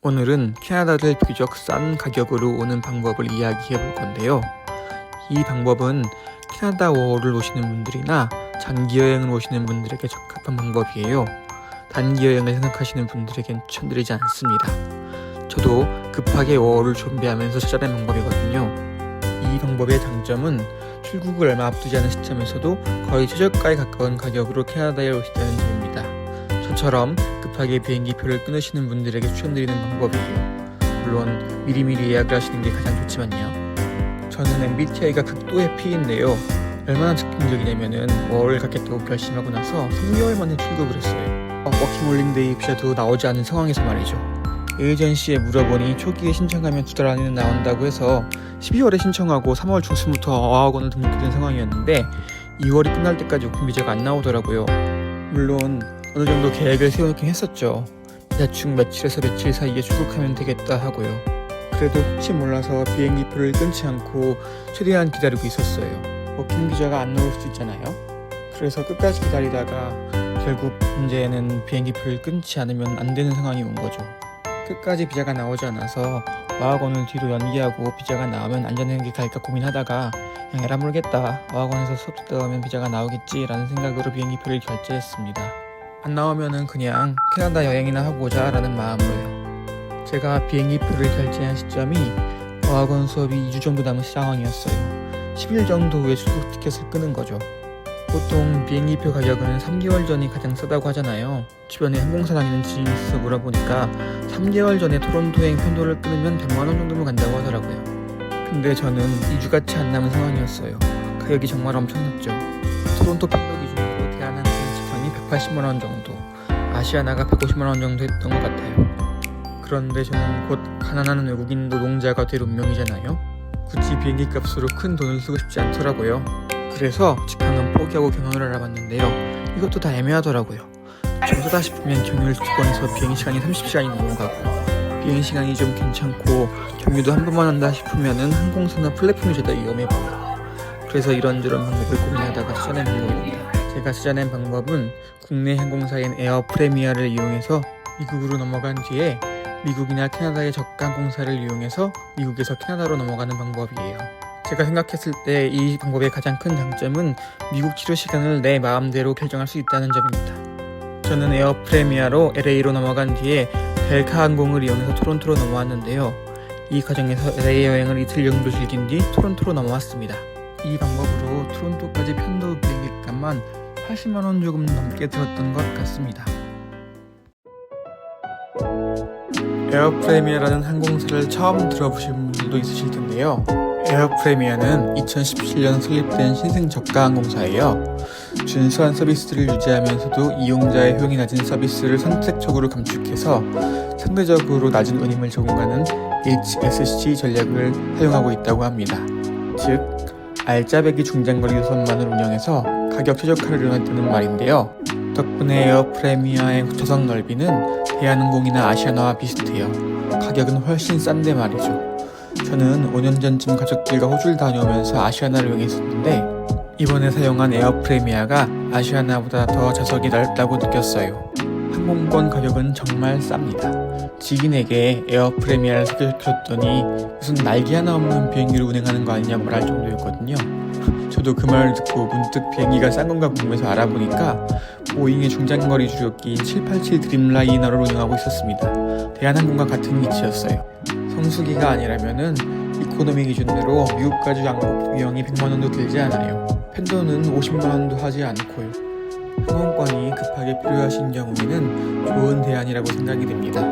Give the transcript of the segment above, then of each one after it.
오늘은 캐나다를 비교적 싼 가격으로 오는 방법을 이야기해 볼 건데요. 이 방법은 캐나다 워홀을 오시는 분들이나 장기 여행을 오시는 분들에게 적합한 방법이에요. 단기 여행을 생각하시는 분들에겐 추천드리지 않습니다. 저도 급하게 워홀을 준비하면서 찾아낸 방법이거든요. 이 방법의 장점은 출국을 얼마 앞두지 않은 시점에서도 거의 최저가에 가까운 가격으로 캐나다에 오시다는 점입니다. 저처럼 급하게 비행기표를 끊으시는 분들에게 추천드리는 방법이에요. 물론 미리미리 예약을 하시는 게 가장 좋지만요. 저는 MBTI가 극도 해피인데요. 얼마나 즉흥적이냐면은 워홀을 갖겠다고 결심하고 나서 3개월 만에 출국을 했어요. 워킹홀리데이 비자도 나오지 않은 상황에서 말이죠. 에이전시에 물어보니 초기에 신청하면 2달 안에는 나온다고 해서 12월에 신청하고 3월 중순부터 어학원을 등록된 상황이었는데 2월이 끝날 때까지 오픈 비자가 안 나오더라고요. 물론 어느 정도 계획을 세워놓긴 했었죠. 대충 며칠에서 며칠 사이에 출국하면 되겠다 하고요. 그래도 혹시 몰라서 비행기표를 끊지 않고 최대한 기다리고 있었어요. 워킹 비자가 안 나올 수도 있잖아요. 그래서 끝까지 기다리다가 결국 문제는 비행기표를 끊지 않으면 안 되는 상황이 온 거죠. 끝까지 비자가 나오지 않아서 어학원을 뒤로 연기하고 비자가 나오면 안전행기 갈까 고민하다가 그냥 에라 모르겠다, 어학원에서 수업 듣다 보면 비자가 나오겠지 라는 생각으로 비행기표를 결제했습니다. 안 나오면은 그냥 캐나다 여행이나 하고자 라는 마음으로요. 제가 비행기표를 결제한 시점이 어학원 수업이 2주 정도 남은 상황이었어요. 10일 정도 후에 출국 티켓을 끄는 거죠. 보통 비행기표 가격은 3개월 전이 가장 싸다고 하잖아요. 주변에 항공사 다니는 지인이 있어서 물어보니까 3개월 전에 토론토행 편도를 끊으면 100만원 정도면 간다고 하더라고요. 근데 저는 2주같이 안 남은 상황이었어요. 가격이 정말 엄청났죠. 토론토 편도 기준으로 대한항공 직항이 180만원 정도, 아시아나가 150만원 정도 했던 것 같아요. 그런데 저는 곧 가난한 외국인 노동자가 될 운명이잖아요. 굳이 비행기 값으로 큰 돈을 쓰고 싶지 않더라고요. 그래서 직항은 포기하고 경유를 알아봤는데요. 이것도 다 애매하더라고요. 좀 싸다 싶으면 경유를 2번에서 비행시간이 30시간이 넘어가고, 비행시간이 좀 괜찮고 경유도 한 번만 한다 싶으면은 항공사나 플랫폼이 죄다 위험해 보여요. 그래서 이런저런 방법을 고민하다가 찾아낸 방법입니다. 제가 찾아낸 방법은 국내 항공사인 에어 프레미어를 이용해서 미국으로 넘어간 뒤에 미국이나 캐나다의 저가 항공사를 이용해서 미국에서 캐나다로 넘어가는 방법이에요. 제가 생각했을 때 이 방법의 가장 큰 장점은 미국 치료 시간을 내 마음대로 결정할 수 있다는 점입니다. 저는 에어 프레미어로 LA로 넘어간 뒤에 델카 항공을 이용해서 토론토로 넘어왔는데요. 이 과정에서 LA 여행을 이틀 정도 즐긴 뒤 토론토로 넘어왔습니다. 이 방법으로 토론토까지 편도 비행기 값만 80만원 조금 넘게 들었던 것 같습니다. 에어 프레미어라는 항공사를 처음 들어보신 분들도 있으실 텐데요. 에어 프레미어는 2017년 설립된 신생 저가 항공사예요. 준수한 서비스를 유지하면서도 이용자의 효용이 낮은 서비스를 선택적으로 감축해서 상대적으로 낮은 운임을 제공하는 HSC 전략을 사용하고 있다고 합니다. 즉, 알짜배기 중장거리 노선만을 운영해서 가격 최적화를 이뤄냈다는 말인데요. 덕분에 에어 프레미어의 좌석 넓이는 대한항공이나 아시아나와 비슷해요. 가격은 훨씬 싼데 말이죠. 저는 5년 전쯤 가족들과 호주를 다녀오면서 아시아나를 이용했었는데 이번에 사용한 에어 프레미어가 아시아나보다 더 좌석이 넓다고 느꼈어요. 항공권 가격은 정말 쌉니다. 지인에게 에어 프레미어를 소개시켰더니 무슨 날개 하나 없는 비행기를 운행하는 거 아니냐고 말할 정도였거든요. 저도 그 말을 듣고 문득 비행기가 싼 건가 궁금해서 알아보니까 보잉의 중장거리 주력기인 787 드림라이너를 운영하고 있었습니다. 대한항공과 같은 위치였어요. 성수기가 아니라면은 이코노미 기준으로 미국까지 왕복 비용이 100만원도 들지 않아요. 편도는 50만원도 하지 않고요. 항공권이 급하게 필요하신 경우에는 좋은 대안이라고 생각이 됩니다.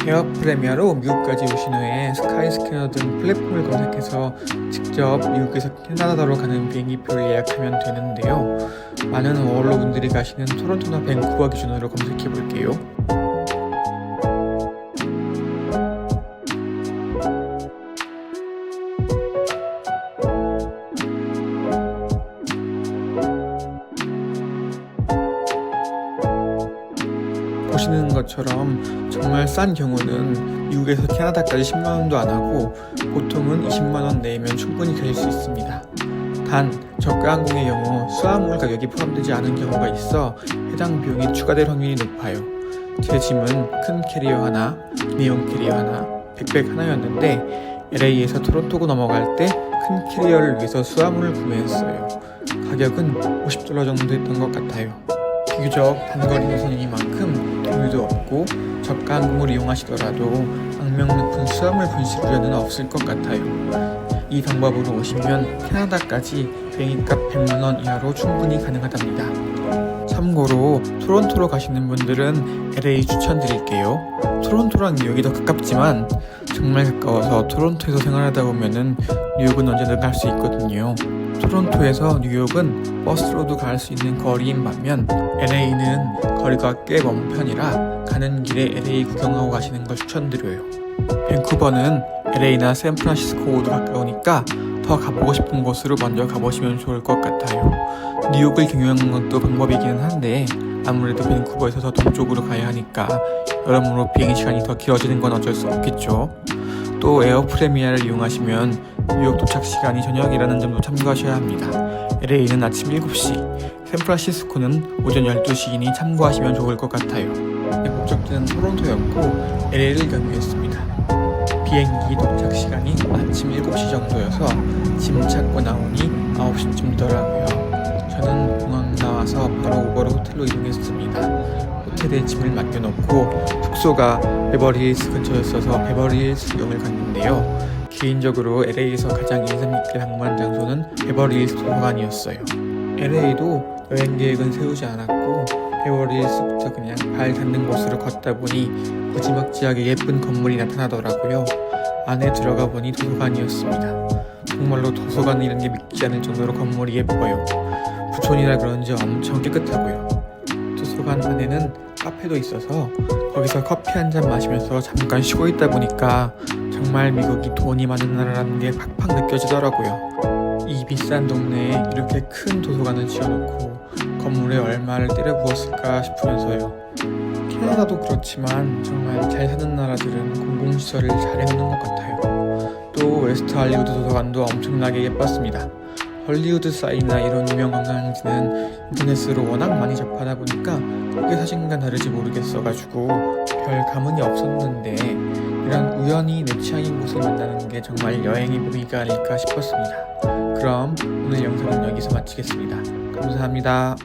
에어 프레미어로 미국까지 오신 후에 스카이스캐너 등 플랫폼을 검색해서 직접 미국에서 캐나다로 가는 비행기표를 예약하면 되는데요. 많은 워홀러 분들이 가시는 토론토나 밴쿠버 기준으로 검색해 볼게요. 보시는 것처럼 정말 싼 경우는 미국에서 캐나다까지 10만원도 안하고 보통은 20만원 내면 충분히 가실 수 있습니다. 단 저가 항공의 경우 수화물 가격이 포함되지 않은 경우가 있어 해당 비용이 추가될 확률이 높아요. 제 짐은 큰 캐리어 하나, 미니홈 캐리어 하나, 백팩 하나였는데 LA에서 토론토로 넘어갈 때 큰 캐리어를 위해서 수화물을 구매했어요. 가격은 $50 정도 했던 것 같아요. 비교적 단거리 노선이니만큼 교류도 없고 저가 항공을 이용하시더라도 악명 높은 수화물 분실 우려는 없을 것 같아요. 이 방법으로 오시면 캐나다까지 비행기값 100만 원 이하로 충분히 가능하답니다. 참고로 토론토로 가시는 분들은 LA 추천드릴게요. 토론토랑 뉴욕이 더 가깝지만 정말 가까워서 토론토에서 생활하다 보면은 뉴욕은 언제든 갈 수 있거든요. 토론토에서 뉴욕은 버스로도 갈 수 있는 거리인 반면 LA는 거리가 꽤 먼 편이라 가는 길에 LA 구경하고 가시는 걸 추천드려요. 밴쿠버는 LA나 샌프란시스코 모두 가까우니까 더 가보고 싶은 곳으로 먼저 가보시면 좋을 것 같아요. 뉴욕을 경유하는 것도 방법이기는 한데 아무래도 밴쿠버에서 더 동쪽으로 가야 하니까 여러모로 비행시간이 더 길어지는 건 어쩔 수 없겠죠. 또 에어 프레미아를 이용하시면 뉴욕 도착 시간이 저녁이라는 점도 참고하셔야 합니다. LA는 아침 7시, 샌프란시스코는 오전 12시이니 참고하시면 좋을 것 같아요. 목적지는 토론토였고 LA를 경유했습니다. 비행기 도착 시간이 아침 7시 정도여서 짐 찾고 나오니 9시쯤더라고요. 저는 공항 나와서 바로 우버로 호텔로 이동했습니다. 호텔에 짐을 맡겨놓고 숙소가 베버리힐스 근처였어서 베버리힐스 구경을 갔는데요. 개인적으로 LA에서 가장 인상 깊게 방문한 장소는 베버리힐스 도서관이었어요. LA도 여행 계획은 세우지 않았고 베버리힐스부터 그냥 발 닿는 곳으로 걷다 보니 무지막지하게 예쁜 건물이 나타나더라고요. 안에 들어가 보니 도서관이었습니다. 정말로 도서관이라는 게 믿기지 않을 정도로 건물이 예뻐요. 부촌이라 그런지 엄청 깨끗하고요. 도서관 안에는 카페도 있어서 거기서 커피 한 잔 마시면서 잠깐 쉬고 있다 보니까 정말 미국이 돈이 많은 나라라는 게 팍팍 느껴지더라고요. 이 비싼 동네에 이렇게 큰 도서관을 지어놓고 건물에 얼마를 때려 부었을까 싶으면서요. 캐나다도 그렇지만 정말 잘 사는 나라들은 공공시설을 잘 해놓는 것 같아요. 또 웨스트 할리우드 도서관도 엄청나게 예뻤습니다. 헐리우드 사인이나 이런 유명 관광지는 인터넷으로 워낙 많이 접하다 보니까 그게 사진과 다르지 모르겠어가지고 별 감흥이 없었는데 이런 우연히 내 취향인 곳을 만나는 게 정말 여행의 묘미가 아닐까 싶었습니다. 그럼 오늘 영상은 여기서 마치겠습니다. 감사합니다.